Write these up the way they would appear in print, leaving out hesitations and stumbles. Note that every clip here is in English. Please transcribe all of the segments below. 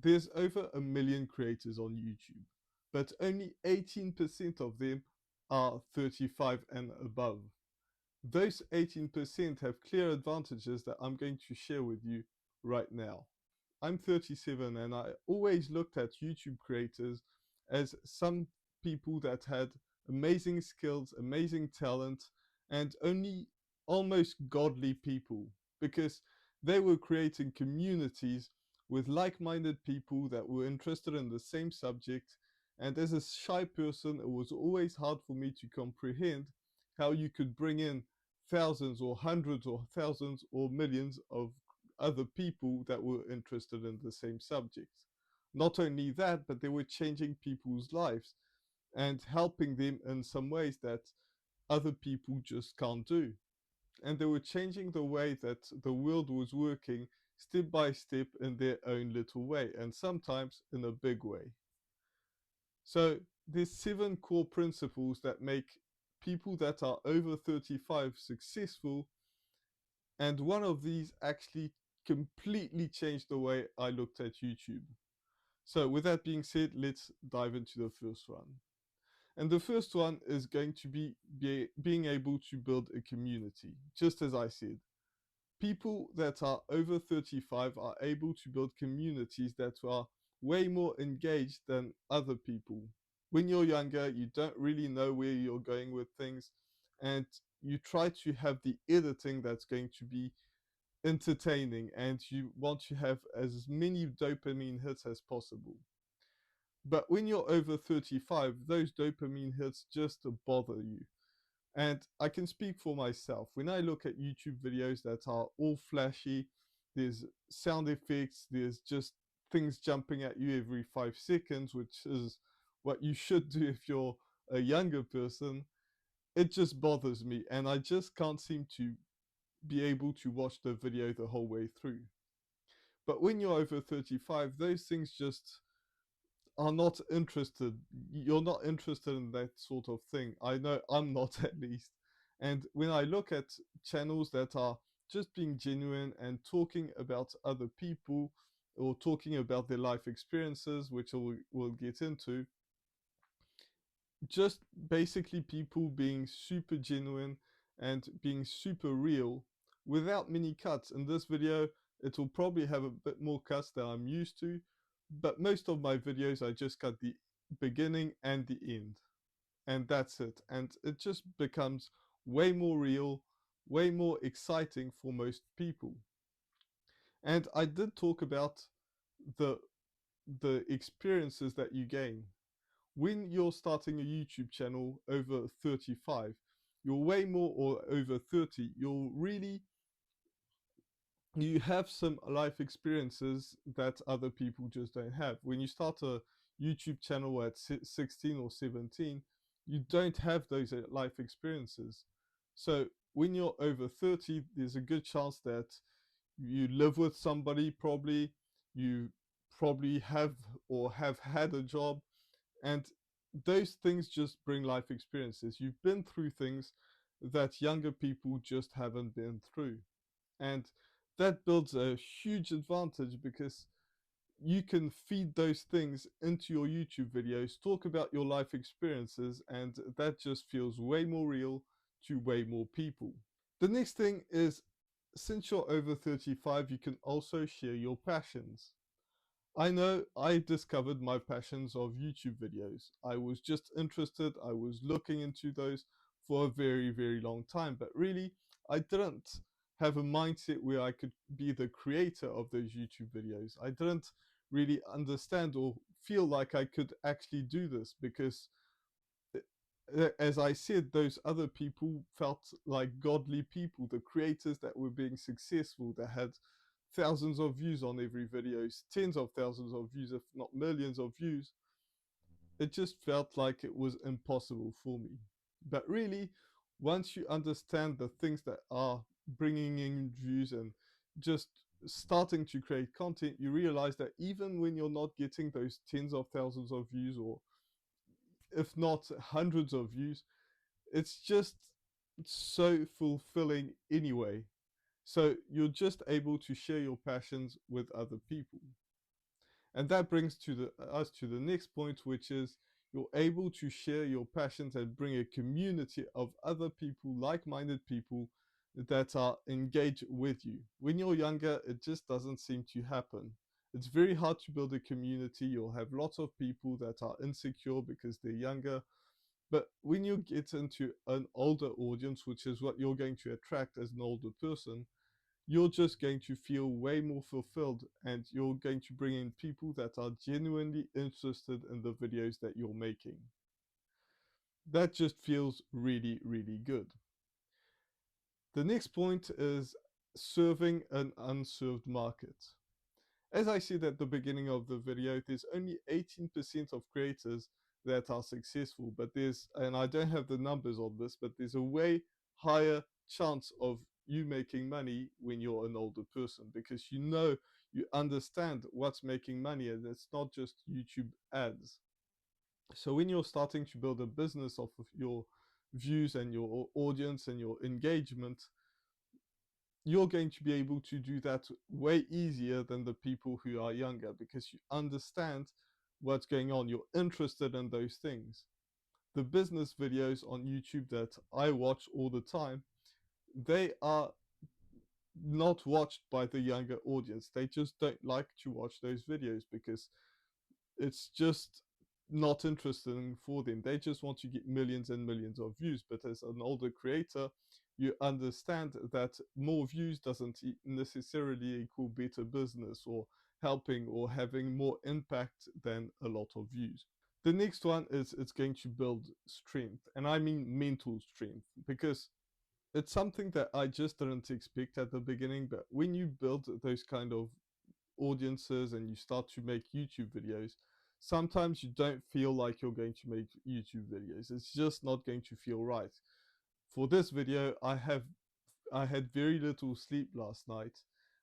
There's over 1 million creators on YouTube, but only 18% of them are 35 and above. Those 18% have clear advantages that I'm going to share with you right now. I'm 37 and I always looked at YouTube creators as some people that had amazing skills, amazing talent, and only almost godly people because they were creating communities with like minded people that were interested in the same subject. And as a shy person, it was always hard for me to comprehend how you could bring in thousands or hundreds or thousands or millions of other people that were interested in the same subject. Not only that, but they were changing people's lives and helping them in some ways that other people just can't do. And they were changing the way that the world was working step by step in their own little way, and sometimes in a big way. So there's 7 core principles that make people that are over 35 successful, and one of these actually completely changed the way I looked at YouTube. So, with that being said, let's dive into the first one. And the first one is going to be being able to build a community. Just as I said, people that are over 35 are able to build communities that are way more engaged than other people. When you're younger, you don't really know where you're going with things, and you try to have the editing that's going to be entertaining, and you want to have as many dopamine hits as possible. But when you're over 35, those dopamine hits just bother you. And I can speak for myself. When I look at YouTube videos that are all flashy, there's sound effects, there's just things jumping at you every 5 seconds, which is what you should do if you're a younger person. It just bothers me, and I just can't seem to be able to watch the video the whole way through. But when you're over 35, those things just are not interested. You're not interested in that sort of thing. I know I'm not at least. And when I look at channels that are just being genuine and talking about other people or talking about their life experiences, which we'll get into, just basically people being super genuine and being super real without many cuts. In this video, it will probably have a bit more cuts than I'm used to, but most of my videos I just cut the beginning and the end, and that's it. And it just becomes way more real, way more exciting for most people. And I did talk about the the experiences that you gain when you're starting a YouTube channel over 35, you're way more, or over 30, you have some life experiences that other people just don't have. When you start a YouTube channel at 16 or 17, you don't have those life experiences. So when you're over 30, there's a good chance that you live with somebody, probably, you probably have or have had a job, and those things just bring life experiences. You've been through things that younger people just haven't been through. And that builds a huge advantage because you can feed those things into your YouTube videos, talk about your life experiences, and that just feels way more real to way more people. The next thing is, since you're over 35, you can also share your passions. I know I discovered my passions of YouTube videos. I was just interested, I was looking into those for a very, very long time, but really, I didn't have a mindset where I could be the creator of those YouTube videos. I didn't really understand or feel like I could actually do this because, as I said, those other people felt like godly people, the creators that were being successful, that had thousands of views on every video, tens of thousands of views, if not millions of views. It just felt like it was impossible for me. But really, once you understand the things that are bringing in views and just starting to create content, you realize that even when you're not getting those tens of thousands of views, or if not hundreds of views, it's just so fulfilling anyway. So you're just able to share your passions with other people. And that brings us to the next point, which is you're able to share your passions and bring a community of other people, like-minded people that are engaged with you. When you're younger, it just doesn't seem to happen. It's very hard to build a community. You'll have lots of people that are insecure because they're younger. But when you get into an older audience, which is what you're going to attract as an older person, you're just going to feel way more fulfilled, and you're going to bring in people that are genuinely interested in the videos that you're making. That just feels really, really good. The next point is serving an unserved market. As I said at the beginning of the video, there's only 18% of creators that are successful, but and I don't have the numbers on this, but there's a way higher chance of you making money when you're an older person, because you understand what's making money, and it's not just YouTube ads. So when you're starting to build a business off of your views and your audience and your engagement, you're going to be able to do that way easier than the people who are younger, because you understand what's going on. You're interested in those things. The business videos on YouTube that I watch all the time, they are not watched by the younger audience. They just don't like to watch those videos because it's just not interesting for them. They just want to get millions and millions of views. But as an older creator, you understand that more views doesn't necessarily equal better business or helping or having more impact than a lot of views. The next one is it's going to build strength, and I mean mental strength, because it's something that I just didn't expect at the beginning. But when you build those kind of audiences and you start to make YouTube videos, sometimes you don't feel like you're going to make YouTube videos. It's just not going to feel right. For this video, I had very little sleep last night,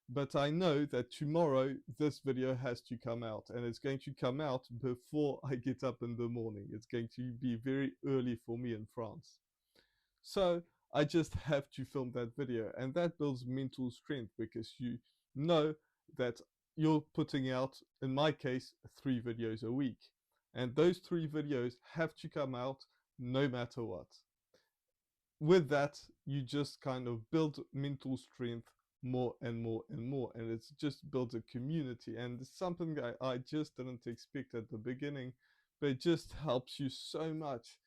but I know that tomorrow this video has to come out, and it's going to come out before I get up in the morning. It's going to be very early for me in France. So I just have to film that video, and that builds mental strength, because you know that you're putting out, in my case, 3 videos a week. And those 3 videos have to come out no matter what. With that, you just kind of build mental strength more and more and more, and it's just builds a community. And it's something that I just didn't expect at the beginning, but it just helps you so much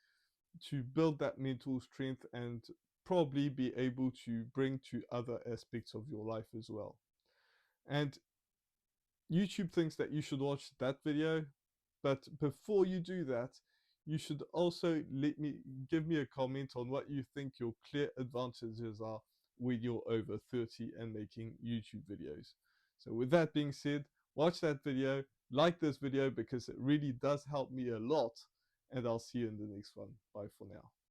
to build that mental strength and probably be able to bring to other aspects of your life as well. And YouTube thinks that you should watch that video, but before you do that, you should also give me a comment on what you think your clear advantages are when you're over 30 and making YouTube videos. So with that being said, watch that video, like this video, because it really does help me a lot, and I'll see you in the next one. Bye for now.